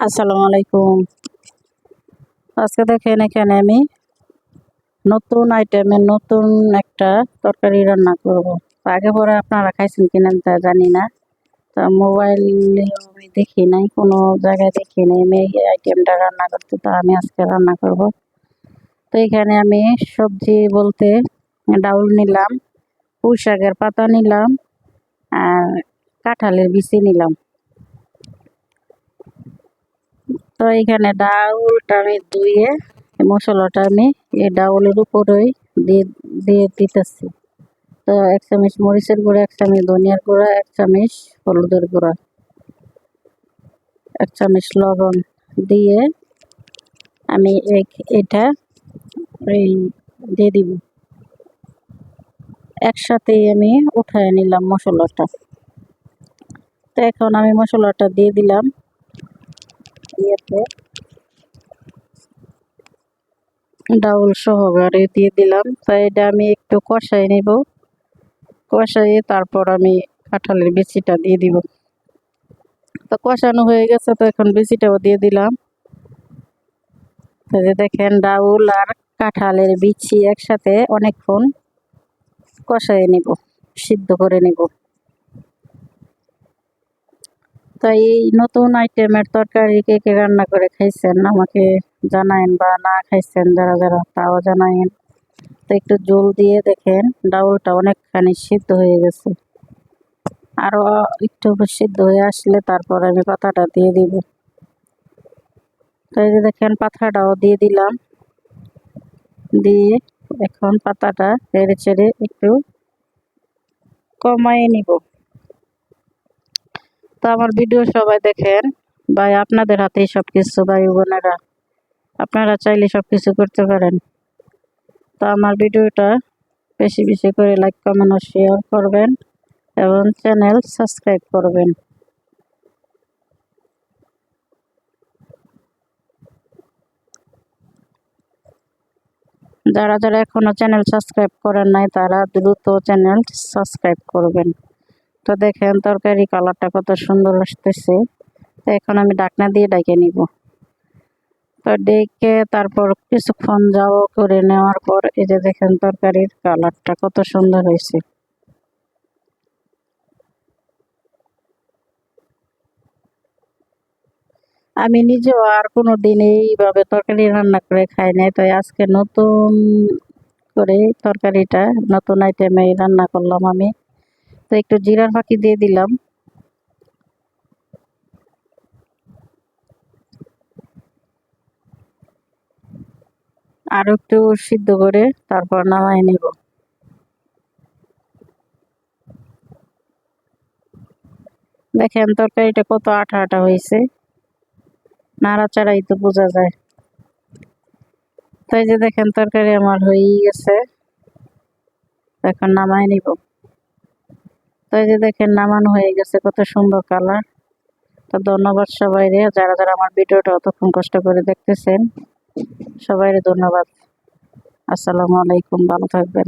আসসালামু আলাইকুম। আজকে দেখেন এখানে আমি নতুন আইটেমের নতুন একটা তরকারি রান্না করব। আগে পরে আপনারা খাইছেন কিনা তা জানি না। তা মোবাইলে আমি দেখি নাই, কোনো জায়গায় দেখি নাই আমি এই আইটেমটা রান্না করতে, তো আমি আজকে রান্না করব। তো এখানে আমি সবজি বলতে ডাউল নিলাম, পুঁই শাকের পাতা নিলাম, আর কাঁঠালের বিচি নিলাম। তো এখানে ডাউলটা আমি ধুয়ে মশলাটা আমি এই ডাউলের উপরেই দিয়ে দিয়ে দিতেছি। তো 1 চামচ মরিচের গুঁড়া, 1 চামচ ধনিয়ার গুঁড়া, 1 চামচ হলুদের গুঁড়া, 1 চামচ লবণ দিয়ে আমি এটা এই দিয়ে দিব। একসাথেই আমি উঠায় নিলাম মশলাটা। তো এখন আমি মশলাটা দিয়ে দিলাম ইয়েতে, ডাউল সহকারে দিয়ে দিলাম। তো এটা আমি একটু কষাই নিব, কষাইয়ে তারপর আমি কাঁঠালের বিচিটা দিয়ে দিব। তো কষানো হয়ে গেছে, তো এখন বিচিটাও দিয়ে দিলাম। দেখেন ডাউল আর কাঁঠালের বিচি একসাথে অনেকক্ষণ কষাই নিব, সিদ্ধ করে নিব। তাই এই নতুন আইটেমের তরকারি কে কে রান্না করে খাইছেন আমাকে জানায়েন, বা না খাইছেন যারা যারা তাও জানায়েন। তো একটু জল দিয়ে দেখেন ডাউলটা অনেকখানি সিদ্ধ হয়ে গেছে। আরো একটু সিদ্ধ হয়ে আসলে তারপর আমি পাতাটা দিয়ে দিব। তো এই যে দেখেন পাতাটাও দিয়ে দিলাম, দিয়ে এখন পাতাটা নেড়ে চেড়ে একটু কমাই নিব। তো আমার ভিডিও সবাই দেখেন, ভাই আপনাদের হাতেই সবকিছু, ভাই বোনেরা আপনারা চাইলে সবকিছু করতে পারেন। তো আমার ভিডিওটা বেশি বেশি করে লাইক কমেন্ট ও শেয়ার করবেন এবং চ্যানেল সাবস্ক্রাইব করবেন। যারা যারা এখনো চ্যানেল সাবস্ক্রাইব করেন নাই তারা দ্রুত চ্যানেল সাবস্ক্রাইব করবেন। তো দেখেন তরকারি কালারটা কত সুন্দর আসতেছে। তো এখন আমি ঢাকনা দিয়ে ঢেকে নিব। তো ডেকে তারপর কিছুক্ষণ জাল করে নেওয়ার পর এই যে দেখেন তরকারির কালারটা কত সুন্দর হয়েছে। আমি নিজেও আর কোনো দিন এইভাবে তরকারি রান্না করে খাই নাই, তাই আজকে নতুন করে তরকারিটা নতুন আইটেমে রান্না করলাম আমি। তো একটু জিরার ফাঁকি দিয়ে দিলাম, আর একটু সিদ্ধ করে তারপর নামাই নেব। দেখেন তরকারিটা কত আঠা আঠা হয়েছে, নাড়াচাড়াই তো বোঝা যায়। তাই যে দেখেন তরকারি আমার হয়ে গেছে, এখন নামাই নিব। তাই যে দেখেন নামানো হয়ে গেছে, কত সুন্দর কালার। তো ধন্যবাদ সবাইরে, যারা যারা আমার ভিডিওটা অতক্ষণ কষ্ট করে দেখতেছেন সবাইরে ধন্যবাদ। আসসালামু আলাইকুম, ভালো থাকবেন।